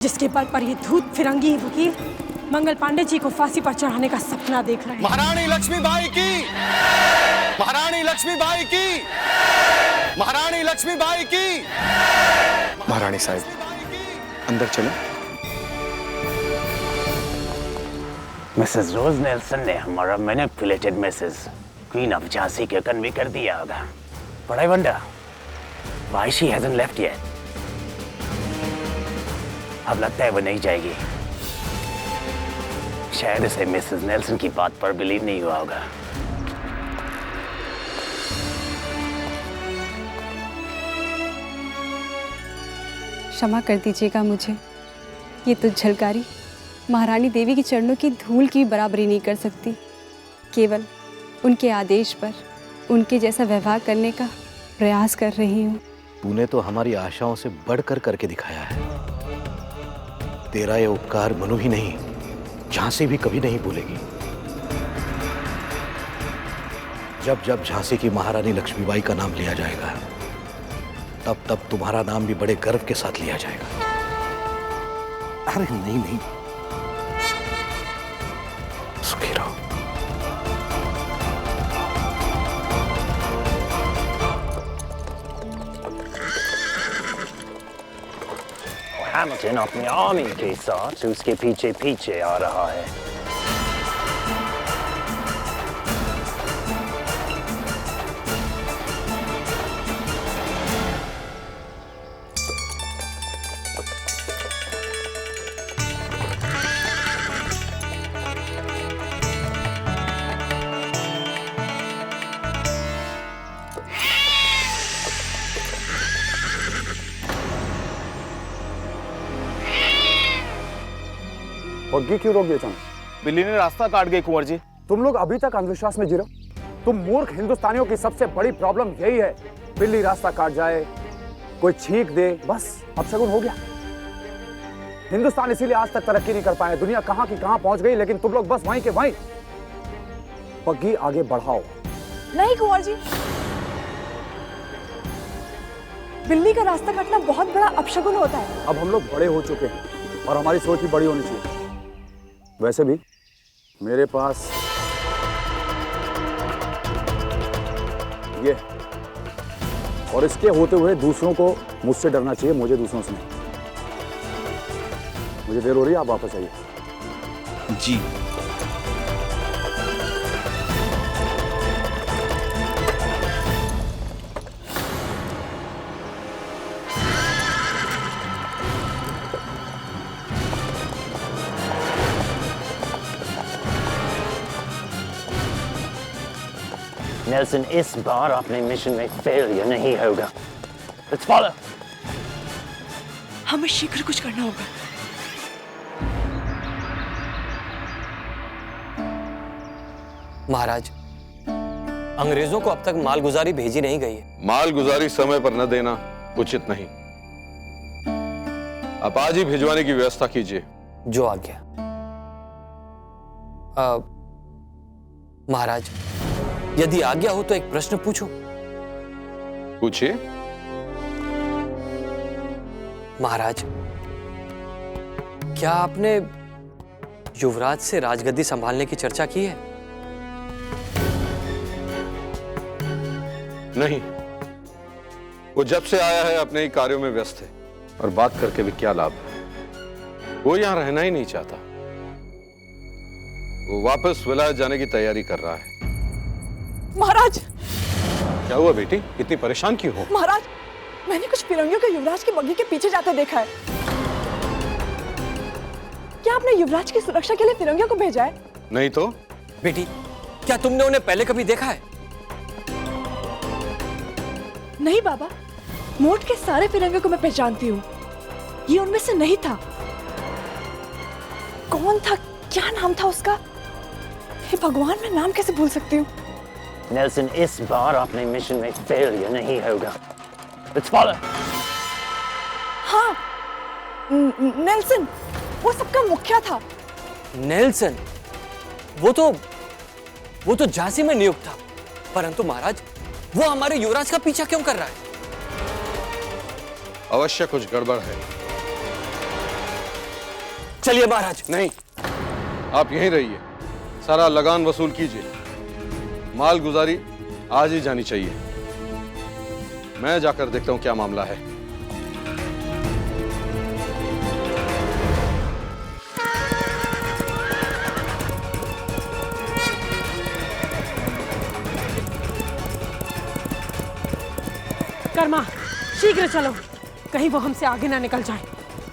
जिसके बल पर ये धूत फिरंगी वकील मंगल पांडे जी को फांसी पर चढ़ाने का सपना देख रहे हैं। महारानी लक्ष्मीबाई की, महारानी लक्ष्मीबाई की, महारानी लक्ष्मीबाई की। महारानी साहब, अंदर चलो। मिसेस रोज नेल्सन ने हमारा manipulated message queen of Jhansi के कन्वे कर दिया होगा। But I wonder why she hasn't left yet. अब लगता है वो नहीं जाएगी। शायद इसे मिसेस नेल्सन की बात पर बिलीव नहीं हुआ होगा। क्षमा कर दीजिएगा मुझे, ये तो झलकारी महारानी देवी की चरणों की धूल की बराबरी नहीं कर सकती। केवल उनके आदेश पर उनके जैसा व्यवहार करने का प्रयास कर रही हूँ। तूने तो हमारी आशाओं से बढ़कर करके दिखाया है। तेरा ये उपकार मनु ही नहीं, झांसी भी कभी नहीं भूलेगी। जब जब झांसी की महारानी लक्ष्मीबाई का नाम लिया जाएगा, तब तब तुम्हारा नाम भी बड़े गर्व के साथ लिया जाएगा। अरे नहीं नहीं, सुखी रहो। हैमिल्टन अपनी आर्मी के साथ उसके पीछे पीछे आ रहा है। बग्गी क्यों रोक दिया अचानक? बिल्ली ने रास्ता काट गई कुंवर जी। तुम लोग अभी तक अंधविश्वास में जी रहे हो। तुम मूर्ख हिंदुस्तानियों की सबसे बड़ी प्रॉब्लम यही है, बिल्ली रास्ता काट जाए, कोई छींक दे, बस अपशगुन हो गया। हिंदुस्तान इसीलिए आज तक तरक्की नहीं कर पाया। दुनिया कहां की कहां पहुंच गई, लेकिन तुम लोग बस वहीं के वहीं। बग्गी आगे बढ़ाओ। नहीं कुंवर जी, बिल्ली का रास्ता काटना बहुत बड़ा अपशगुन होता है। अब हम लोग बड़े हो चुके हैं और हमारी सोच भी बड़ी होनी चाहिए। वैसे भी मेरे पास ये, और इसके होते हुए दूसरों को मुझसे डरना चाहिए, मुझे दूसरों से नहीं। मुझे देर हो रही है, आप वापस आइए। जी। नेल्सन, इस बार अपने मिशन में फेलियर नहीं होगा। Let's follow. हमें शीघ्र कुछ करना होगा। महाराज, अंग्रेजों को अब तक मालगुजारी भेजी नहीं गई है। मालगुजारी समय पर न देना उचित नहीं। आप आज ही भिजवाने की व्यवस्था कीजिए। जो आज्ञा। महाराज, यदि आज्ञा हो तो एक प्रश्न पूछो। पूछिए। महाराज, क्या आपने युवराज से राजगद्दी संभालने की चर्चा की है? नहीं, वो जब से आया है अपने ही कार्यों में व्यस्त है, और बात करके भी क्या लाभ है। वो यहां रहना ही नहीं चाहता। वो वापस विलायत जाने की तैयारी कर रहा है। महाराज! क्या हुआ बेटी, इतनी परेशान क्यों हो? महाराज, मैंने कुछ फिरंगियों को युवराज की बग्गी के पीछे जाते देखा है। क्या आपने युवराज की सुरक्षा के लिए फिरंगियों को भेजा है? नहीं तो। बेटी, क्या तुमने उन्हें पहले कभी देखा है? नहीं बाबा, मोट के सारे फिरंगियों को मैं पहचानती हूँ। ये उनमें से नहीं था। कौन था, क्या नाम था उसका? हे भगवान, मैं नाम कैसे भूल सकती हूँ? नेल्सन, इस बार अपने मिशन में फेलियर नहीं होगा। Let's follow. हाँ, नेल्सन, वो सबका मुखिया था। नेल्सन, वो तो झांसी में नियुक्त था, परंतु महाराज, वो हमारे युवराज का पीछा क्यों कर रहा है? अवश्य कुछ गड़बड़ है। चलिए महाराज। नहीं, आप यहीं रहिए, सारा लगान वसूल कीजिए। माल गुजारी आज ही जानी चाहिए। मैं जाकर देखता हूं क्या मामला है। कर्मा, शीघ्र चलो, कहीं वो हमसे आगे ना निकल जाए।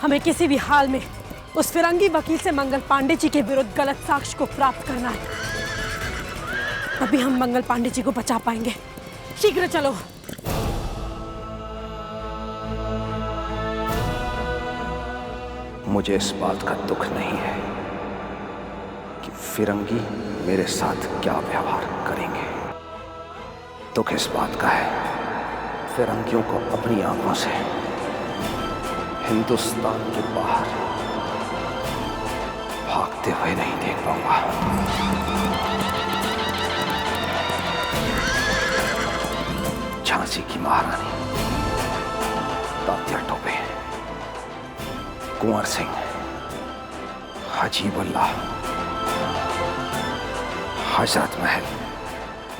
हमें किसी भी हाल में उस फिरंगी वकील से मंगल पांडे जी के विरुद्ध गलत साक्ष्य को प्राप्त करना है। तभी हम मंगल पांडे जी को बचा पाएंगे। शीघ्र चलो। मुझे इस बात का दुख नहीं है कि फिरंगी मेरे साथ क्या व्यवहार करेंगे। दुख इस बात का है, फिरंगियों को अपनी आंखों से हिंदुस्तान के बाहर भागते हुए नहीं देख पाऊंगा। झांसी की महारानी, तात्या टोपे, कुंवर सिंह, हजीबुल्लाह, हजरत महल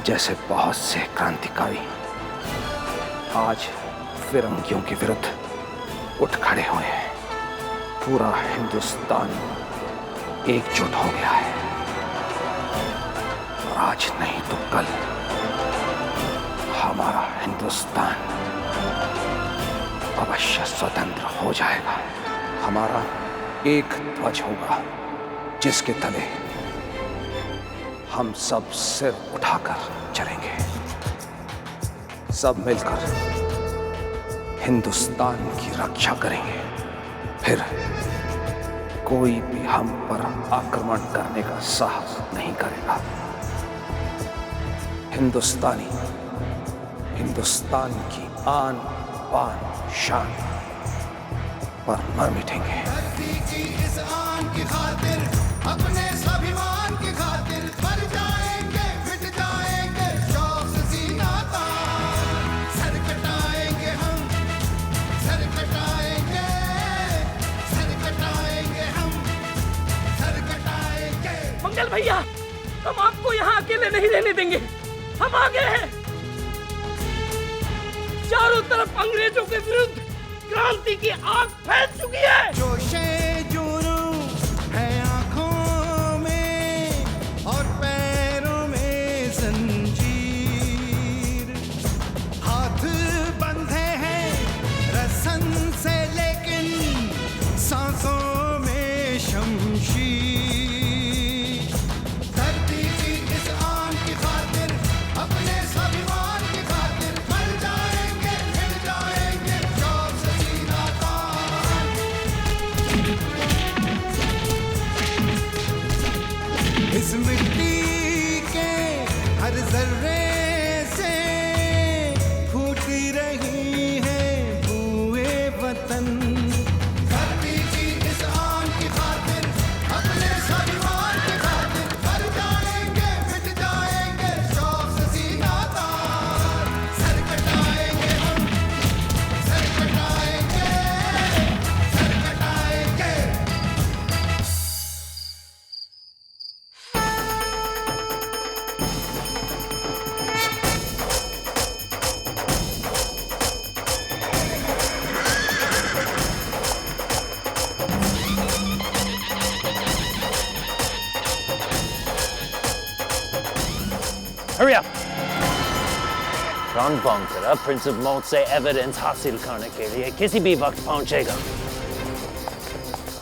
जैसे बहुत से क्रांतिकारी आज फिरंगियों के विरुद्ध उठ खड़े हुए हैं। पूरा हिंदुस्तान एकजुट हो गया है और आज नहीं तो कल हमारा हिंदुस्तान अवश्य स्वतंत्र हो जाएगा। हमारा एक ध्वज होगा जिसके तले हम सब सिर उठाकर चलेंगे। सब मिलकर हिंदुस्तान की रक्षा करेंगे। फिर कोई भी हम पर आक्रमण करने का साहस नहीं करेगा। हिंदुस्तानी हिंदुस्तान की आन बान शान पर मर मिटेंगे। इस आन की खातिर, अपने स्वाभिमान की खातिर मर जाएंगे, मिट जाएंगे शौक से सीना तान। सर कटाएंगे हम, सर कटाएंगे, सर कटाएंगे हम, सर कटाएंगे। मंगल भैया, हम आपको यहाँ अकेले नहीं रहने देंगे। हम आगे हैं। चारों तरफ अंग्रेजों के विरुद्ध क्रांति की आग फैल चुकी है। जोशे जुनून है आंखों में और पैरों में जंजीर, हाथ बंधे हैं रस्सन से लेकिन सांसों में शमशीर। धरती की इस आन की खातिर, अपने स्वाभिमान की खातिर मर जाएंगे, मिट जाएंगे शौक से सीना तान। इस मिट्टी के हर जर्रे से फूटी रही है बूए वतन। धरती की इस आन की खातिर, अपने स्वाभिमान की खातिर मर जाएंगे, मिट जाएंगे शौक से सीना तान। सर कटाएंगे हम, सर कटाएंगे, सर कटाएंगे। Hurry up! रॉन बॉन्ग तेरा प्रिंस ऑफ मौत से एविडेंस हासिल करने के लिए किसी भी वक्त पहुंचेगा।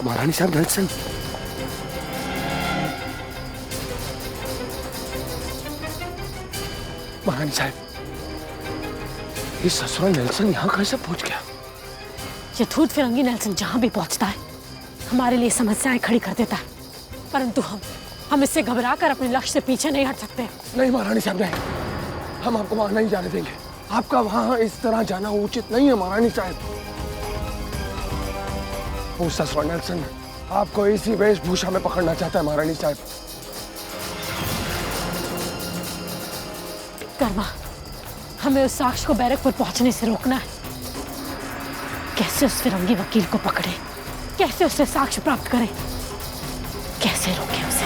महारानी साहब, नेल्सन। महारानी साहब, ये ससुरा नेल्सन यहाँ कैसे पहुंच गया? ये धूत फिरंगी नेल्सन जहां भी पहुंचता है हमारे लिए समस्याएं खड़ी कर देता है, परंतु हम इससे घबराकर अपने लक्ष्य से पीछे नहीं हट सकते। नहीं महारानी साहब, नहीं, हम आपको वहां नहीं जाने देंगे। आपका वहां इस तरह जाना उचित नहीं है महारानी साहब। वो ससुरा नेल्सन आपको इसी वेशभूषा में पकड़ना चाहता है महारानी साहब। कर्मा, हमें उस साक्ष्य को बैरक पर पहुंचने से रोकना है। कैसे उस फिरंगी वकील को पकड़े, कैसे उससे साक्ष्य प्राप्त करें? कैसे रोके उसे?